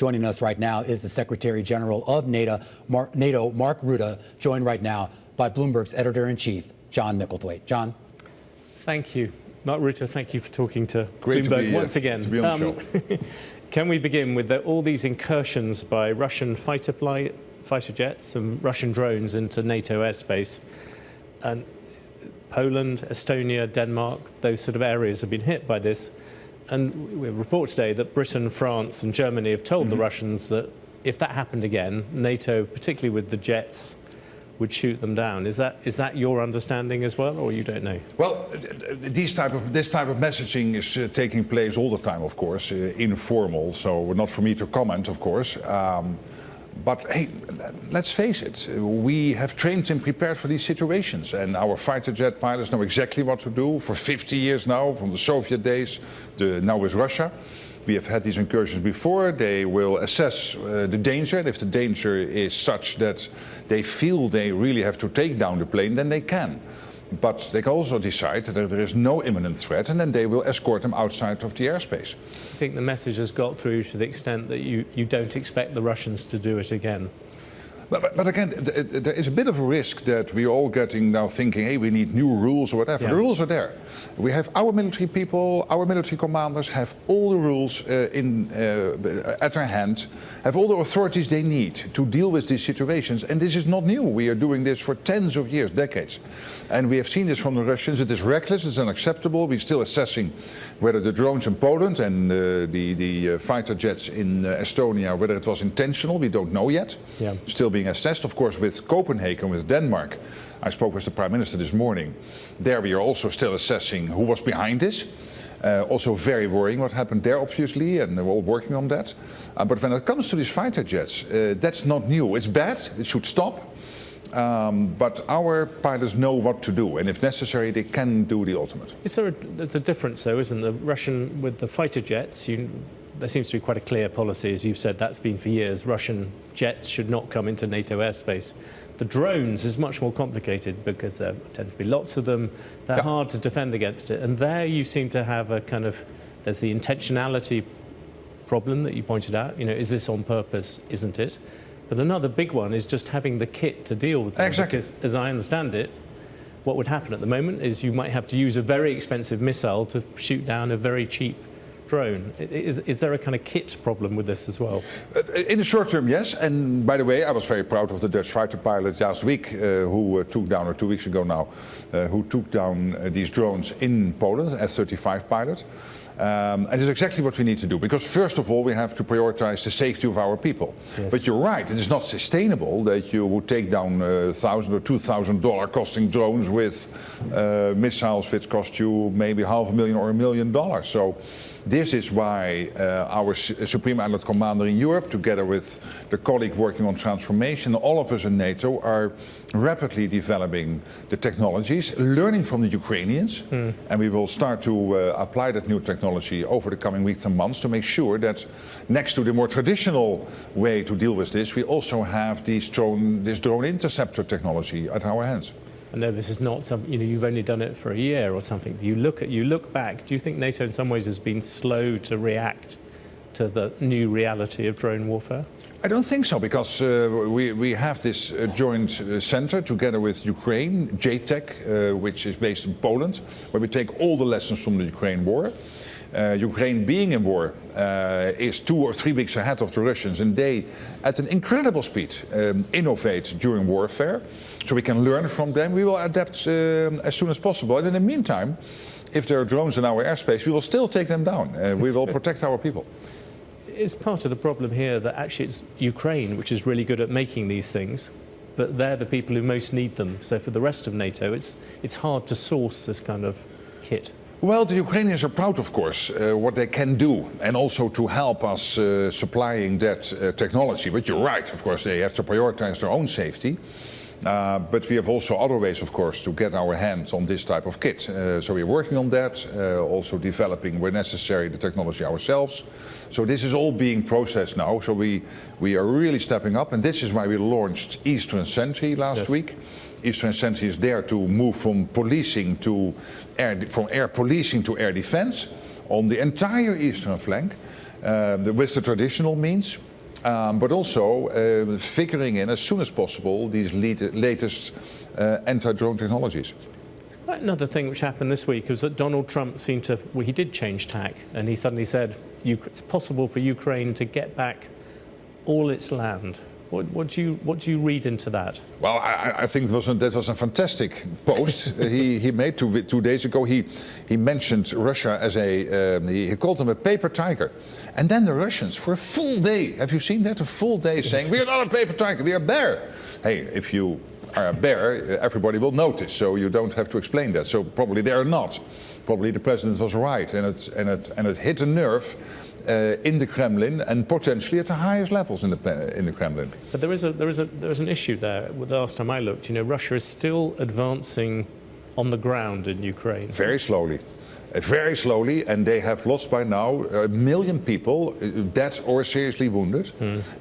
Joining us right now is the Secretary General of NATO, Mark Rutte, joined right now by Bloomberg's Editor-in-Chief, John Micklethwait. John. Thank you. Mark Rutte, thank you for talking to Great Bloomberg to be, once again. To be on the show. Can we begin with all these incursions by Russian fighter jets and Russian drones into NATO airspace? And Poland, Estonia, Denmark, those sort of areas have been hit by this. And we have a report today that Britain, France and Germany have told the Russians that if that happened again, NATO, particularly with the jets, would shoot them down. Is that your understanding as well, or you don't know? Well, this type of messaging is taking place all the time, of course, informal, so not for me to comment, of course. But hey, let's face it, we have trained and prepared for these situations, and our fighter jet pilots know exactly what to do for 50 years now, from the Soviet days, now with Russia. We have had these incursions before. They will assess the danger, and if the danger is such that they feel they really have to take down the plane, then they can. But they can also decide that there is no imminent threat, and then they will escort them outside of the airspace. I think the message has got through to the extent that you don't expect the Russians to do it again. But again, there is a bit of a risk that we're all getting now thinking, hey, we need new rules or whatever. Yeah. The rules are there. We have our military people, our military commanders have all the rules at their hand, have all the authorities they need to deal with these situations. And this is not new. We are doing this for tens of years, decades. And we have seen this from the Russians. It is reckless, it's unacceptable. We're still assessing whether the drones in Poland and the fighter jets in Estonia, whether it was intentional. We don't know yet. Yeah. Still being assessed, of course, with Copenhagen, with Denmark. I spoke with the Prime Minister this morning. There we are also still assessing who was behind this. Also very worrying what happened there, obviously, and we're all working on that. But when it comes to these fighter jets, that's not new. It's bad, it should stop. But our pilots know what to do, and if necessary, they can do the ultimate. Is there a difference, though, isn't there? Russian, with the fighter jets, there seems to be quite a clear policy, as you've said, that's been for years. Russian jets should not come into NATO airspace. The drones is much more complicated because there tend to be lots of them. They're hard to defend against it. And there you seem to have a kind of, there's the intentionality problem that you pointed out. You know, is this on purpose? Isn't it? But another big one is just having the kit to deal with them. Exactly. Because as I understand it, what would happen at the moment is you might have to use a very expensive missile to shoot down a very cheap drone. Is there a kind of kit problem with this as well? In the short term, yes. And by the way, I was very proud of the Dutch fighter pilot last week who took down, or 2 weeks ago now, who took down these drones in Poland, F-35 pilot. And it's exactly what we need to do, because first of all we have to prioritize the safety of our people. Yes. But you're right, it is not sustainable that you would take down $1,000 or $2,000 costing drones with missiles which cost you maybe $500,000 or $1 million. So this is why our Supreme Allied Commander in Europe, together with the colleague working on transformation, all of us in NATO are rapidly developing the technologies, learning from the Ukrainians, and we will start to apply that new technology over the coming weeks and months to make sure that next to the more traditional way to deal with this, we also have this drone interceptor technology at our hands. I know this is not something, you've only done it for a year or something. You look back, do you think NATO in some ways has been slow to react to the new reality of drone warfare? I don't think so, because we have this joint center together with Ukraine, JTEC, which is based in Poland, where we take all the lessons from the Ukraine war. Ukraine, being in war, is 2 or 3 weeks ahead of the Russians, and they, at an incredible speed, innovate during warfare. So we can learn from them. We will adapt as soon as possible. And in the meantime, if there are drones in our airspace, we will still take them down. We will protect our people. Is part of the problem here that actually it's Ukraine which is really good at making these things, but they're the people who most need them. So for the rest of NATO, it's hard to source this kind of kit. Well, the Ukrainians are proud, of course, what they can do, and also to help us supplying that technology. But you're right, of course, they have to prioritize their own safety. But we have also other ways, of course, to get our hands on this type of kit. So we're working on that, also developing, where necessary, the technology ourselves. So this is all being processed now. So we are really stepping up, and this is why we launched Eastern Sentry last week. Eastern Sentry is there to move from policing to air policing to air defense on the entire eastern flank. with the traditional means, but also figuring in as soon as possible these latest anti-drone technologies. Quite another thing which happened this week was that Donald Trump seemed to, well, he did change tack, and he suddenly said it's possible for Ukraine to get back all its land. What do you read into that? Well, I think that was a fantastic post he made 2 days ago. He mentioned Russia as he called them a paper tiger, and then the Russians for a full day. Have you seen that? A full day saying we are not a paper tiger, we are a bear. Hey, if you are a bear, everybody will notice, so you don't have to explain that. So probably they are not. Probably the president was right, and it hit a nerve in the Kremlin and potentially at the highest levels in the Kremlin. But there is an issue there. The last time I looked, Russia is still advancing on the ground in Ukraine. Very slowly, and they have lost by now 1 million people, dead or seriously wounded.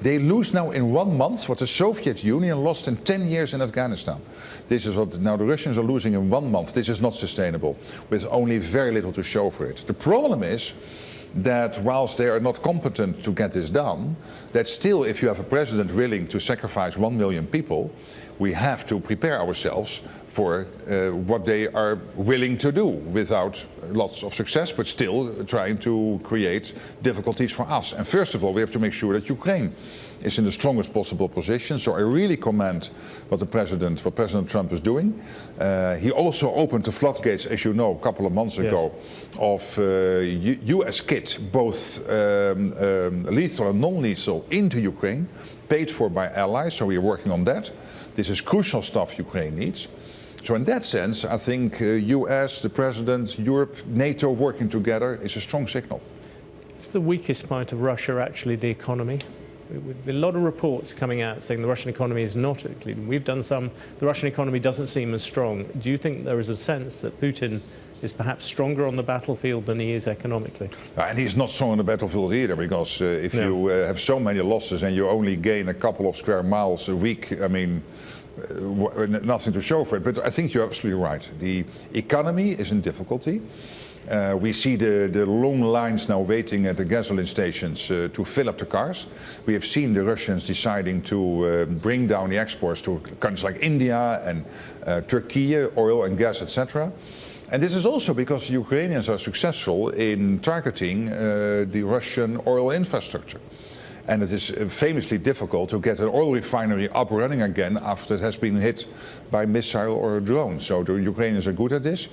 They lose now in 1 month what the Soviet Union lost in 10 years in Afghanistan. This is what now the Russians are losing in 1 month. This is not sustainable, with only very little to show for it. The problem is that whilst they are not competent to get this done, that still if you have a president willing to sacrifice 1 million people, we have to prepare ourselves for what they are willing to do without lots of success, but still trying to create difficulties for us. And first of all, we have to make sure that Ukraine is in the strongest possible position. So I really commend what President Trump is doing. He also opened the floodgates, as you know, a couple of months ago, of U.S. kit, both lethal and non-lethal, into Ukraine, paid for by allies. So we are working on that. This is crucial stuff Ukraine needs. So in that sense, I think US, the President, Europe, NATO working together is a strong signal. It's the weakest point of Russia, actually, the economy. A lot of reports coming out saying the Russian economy is not, we've done some, the Russian economy doesn't seem as strong. Do you think there is a sense that Putin is perhaps stronger on the battlefield than he is economically? And he's not strong on the battlefield either, because if you have so many losses and you only gain a couple of square miles a week, I mean, nothing to show for it. But I think you're absolutely right. The economy is in difficulty. We see the long lines now waiting at the gasoline stations to fill up the cars. We have seen the Russians deciding to bring down the exports to countries like India and Turkey, oil and gas, etc. And this is also because the Ukrainians are successful in targeting the Russian oil infrastructure. And it is famously difficult to get an oil refinery up running again after it has been hit by a missile or a drone. So the Ukrainians are good at this.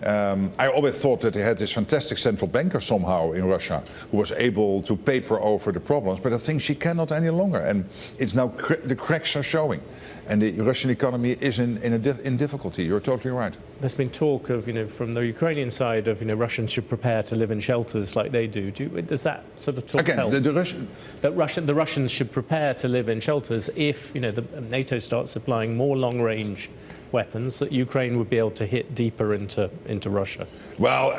I always thought that they had this fantastic central banker somehow in Russia who was able to paper over the problems, but I think she cannot any longer. And it's now the cracks are showing. And the Russian economy is in difficulty. You're totally right. There's been talk of, from the Ukrainian side of, Russians should prepare to live in shelters like they do. Does that sort of talk again, help? The Russians should prepare to live in shelters if, the NATO starts supplying more long-range weapons, that Ukraine would be able to hit deeper into Russia? Well,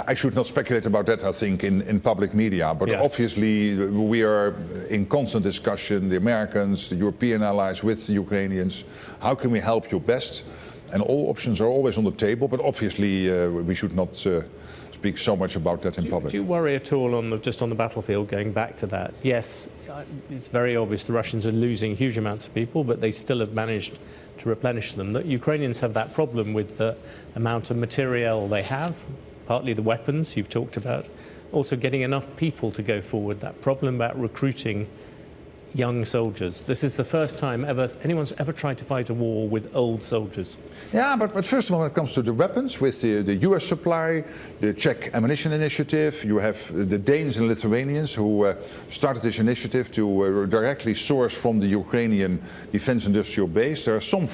I should not speculate about that, I think, in public media. But obviously, we are in constant discussion, the Americans, the European allies, with the Ukrainians. How can we help you best? And all options are always on the table. But obviously, we should not speak so much about that in public. Do you worry at all just on the battlefield, going back to that? Yes, it's very obvious the Russians are losing huge amounts of people, but they still have managed to replenish them. The Ukrainians have that problem with the amount of materiel they have, partly the weapons you've talked about, also getting enough people to go forward, that problem about recruiting young soldiers. This is the first time anyone's ever tried to fight a war with old soldiers. Yeah, but first of all, when it comes to the weapons, with the US supply, the Czech ammunition initiative, you have the Danes and Lithuanians who started this initiative to directly source from the Ukrainian defense industrial base. There are some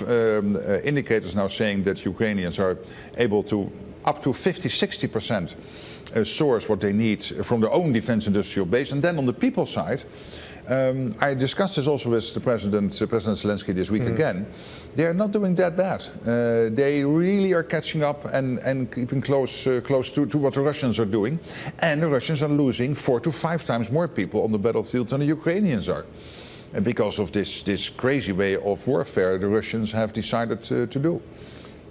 indicators now saying that Ukrainians are able to up to 50–60% source what they need from their own defense industrial base. And then on the people side, I discussed this also with President Zelensky this week again. They are not doing that bad. They really are catching up and keeping close to what the Russians are doing. And the Russians are losing 4 to 5 times more people on the battlefield than the Ukrainians are. And because of this crazy way of warfare the Russians have decided to do.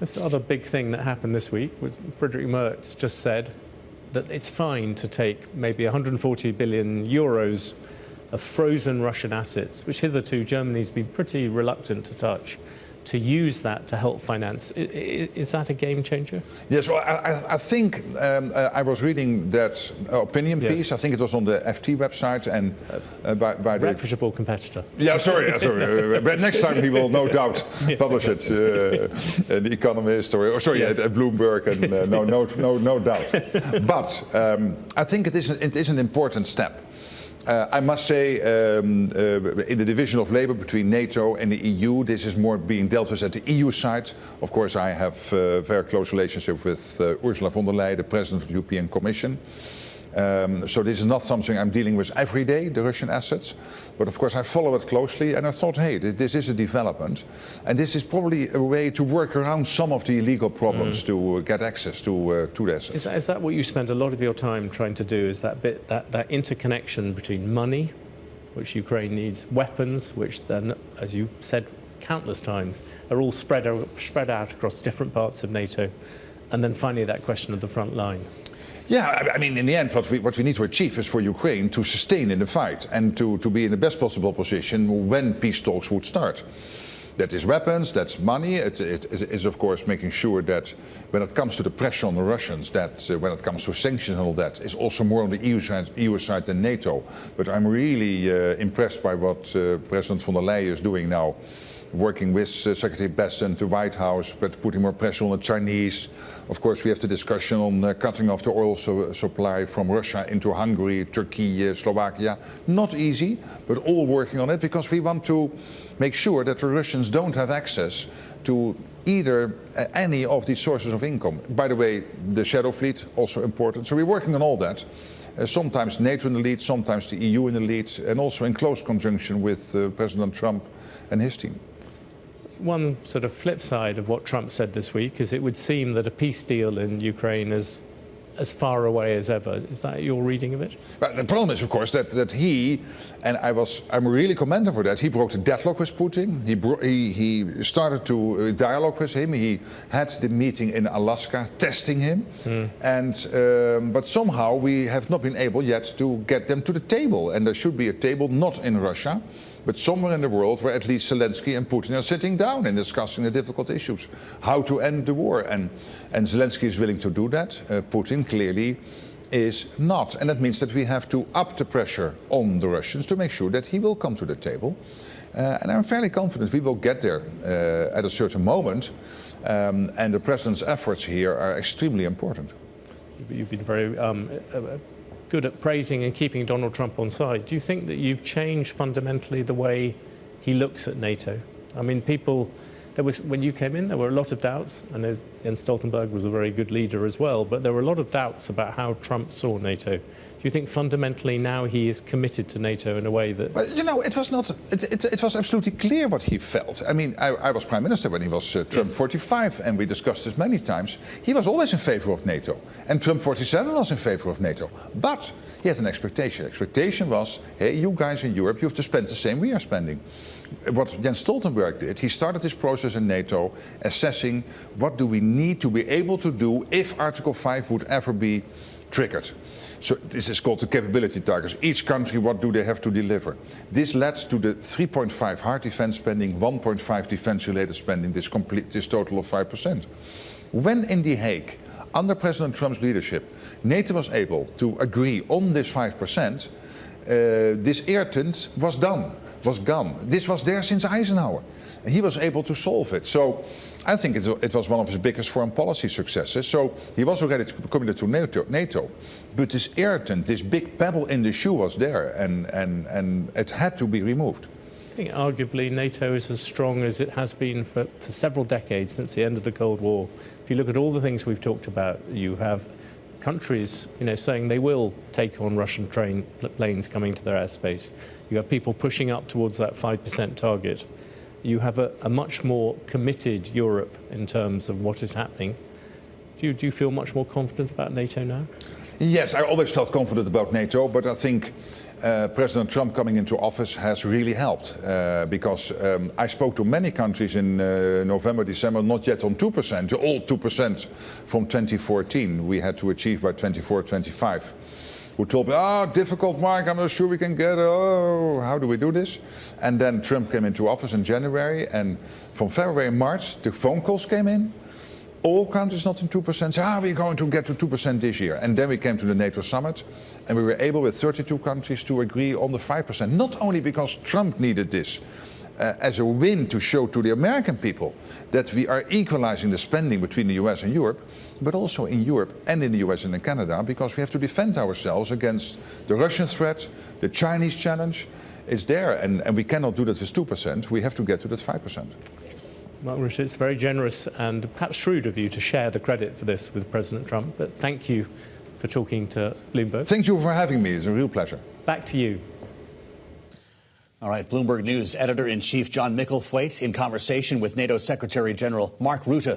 This other big thing that happened this week was Friedrich Merz just said that it's fine to take maybe 140 billion euros of frozen Russian assets, which hitherto Germany's been pretty reluctant to touch, to use that to help finance. Is that a game changer? Yes, well, I think I was reading that opinion piece. I think it was on the FT website and by the reputable competitor. Yeah, sorry. But next time he will no doubt publish it. The Economist or sorry, at Bloomberg, and no doubt. But I think it is an important step. I must say, in the division of labour between NATO and the EU, this is more being dealt with at the EU side. Of course, I have a very close relationship with Ursula von der Leyen, the President of the European Commission. So this is not something I'm dealing with every day, the Russian assets. But of course I follow it closely, and I thought, hey, this is a development. And this is probably a way to work around some of the illegal problems to get access to the assets. Is that what you spend a lot of your time trying to do, is that interconnection between money, which Ukraine needs, weapons, which then, as you said countless times, are all spread out across different parts of NATO, and then finally that question of the front line? Yeah, I mean, in the end, what we need to achieve is for Ukraine to sustain in the fight and to be in the best possible position when peace talks would start. That is weapons, that's money. It is, of course, making sure that when it comes to the pressure on the Russians, that when it comes to sanctions and all that, is also more on the EU side than NATO. But I'm really impressed by what President von der Leyen is doing now, working with Secretary Bessent, the White House, but putting more pressure on the Chinese. Of course, we have the discussion on cutting off the oil supply from Russia into Hungary, Turkey, Slovakia. Not easy, but all working on it because we want to make sure that the Russians don't have access to either any of these sources of income. By the way, the shadow fleet, also important. So we're working on all that. Sometimes NATO in the lead, sometimes the EU in the lead, and also in close conjunction with President Trump and his team. One sort of flip side of what Trump said this week is it would seem that a peace deal in Ukraine is as far away as ever. Is that your reading of it? But the problem is, of course, that he, and I'm really commending for that, he broke the deadlock with Putin. He started to dialogue with him. He had the meeting in Alaska, testing him. But somehow we have not been able yet to get them to the table. And there should be a table not in Russia, but somewhere in the world where at least Zelensky and Putin are sitting down and discussing the difficult issues. How to end the war. And Zelensky is willing to do that. Putin clearly is not. And that means that we have to up the pressure on the Russians to make sure that he will come to the table. And I'm fairly confident we will get there at a certain moment. And the President's efforts here are extremely important. You've been very good at praising and keeping Donald Trump on side. Do you think that you've changed fundamentally the way he looks at NATO? I mean, when you came in, there were a lot of doubts. I know Jens Stoltenberg was a very good leader as well, but there were a lot of doubts about how Trump saw NATO. Do you think fundamentally now he is committed to NATO in a way that... But, you know, it was not. It was absolutely clear what he felt. I mean, I was Prime Minister when he was Trump 45, and we discussed this many times. He was always in favor of NATO. And Trump 47 was in favor of NATO. But he had an expectation. The expectation was, hey, you guys in Europe, you have to spend the same we are spending. What Jens Stoltenberg did, he started this process in NATO, assessing what do we need to be able to do if Article 5 would ever be triggered. So this is called the capability targets. Each country, what do they have to deliver? This led to the 3.5 hard defense spending, 1.5 defense-related spending, this total of 5%. When in The Hague, under President Trump's leadership, NATO was able to agree on this 5%, this irritant was gone. This was there since Eisenhower. And he was able to solve it. So I think it was one of his biggest foreign policy successes. So he was already committed to NATO. But this irritant, this big pebble in the shoe was there, and it had to be removed. I think arguably NATO is as strong as it has been for several decades since the end of the Cold War. If you look at all the things we've talked about, you have countries, saying they will take on Russian planes coming to their airspace. You have people pushing up towards that 5% target. You have a much more committed Europe in terms of what is happening. Do you feel much more confident about NATO now? Yes, I always felt confident about NATO, but I think President Trump coming into office has really helped because I spoke to many countries in November, December, not yet on 2%, all 2% from 2014 we had to achieve by 24, 25. Who told me, difficult, Mark, I'm not sure we can get, how do we do this? And then Trump came into office in January, and from February and March, the phone calls came in. All countries not in 2%, said, we're going to get to 2% this year. And then we came to the NATO summit, and we were able with 32 countries to agree on the 5%. Not only because Trump needed this as a win to show to the American people that we are equalizing the spending between the US and Europe, but also in Europe and in the US and in Canada, because we have to defend ourselves against the Russian threat, the Chinese challenge. It's there, and we cannot do that with 2%. We have to get to that 5%. Mark Rutte, it's very generous and perhaps shrewd of you to share the credit for this with President Trump, but thank you for talking to Bloomberg. Thank you for having me. It's a real pleasure. Back to you. All right, Bloomberg News Editor-in-Chief John Micklethwait in conversation with NATO Secretary General Mark Rutte.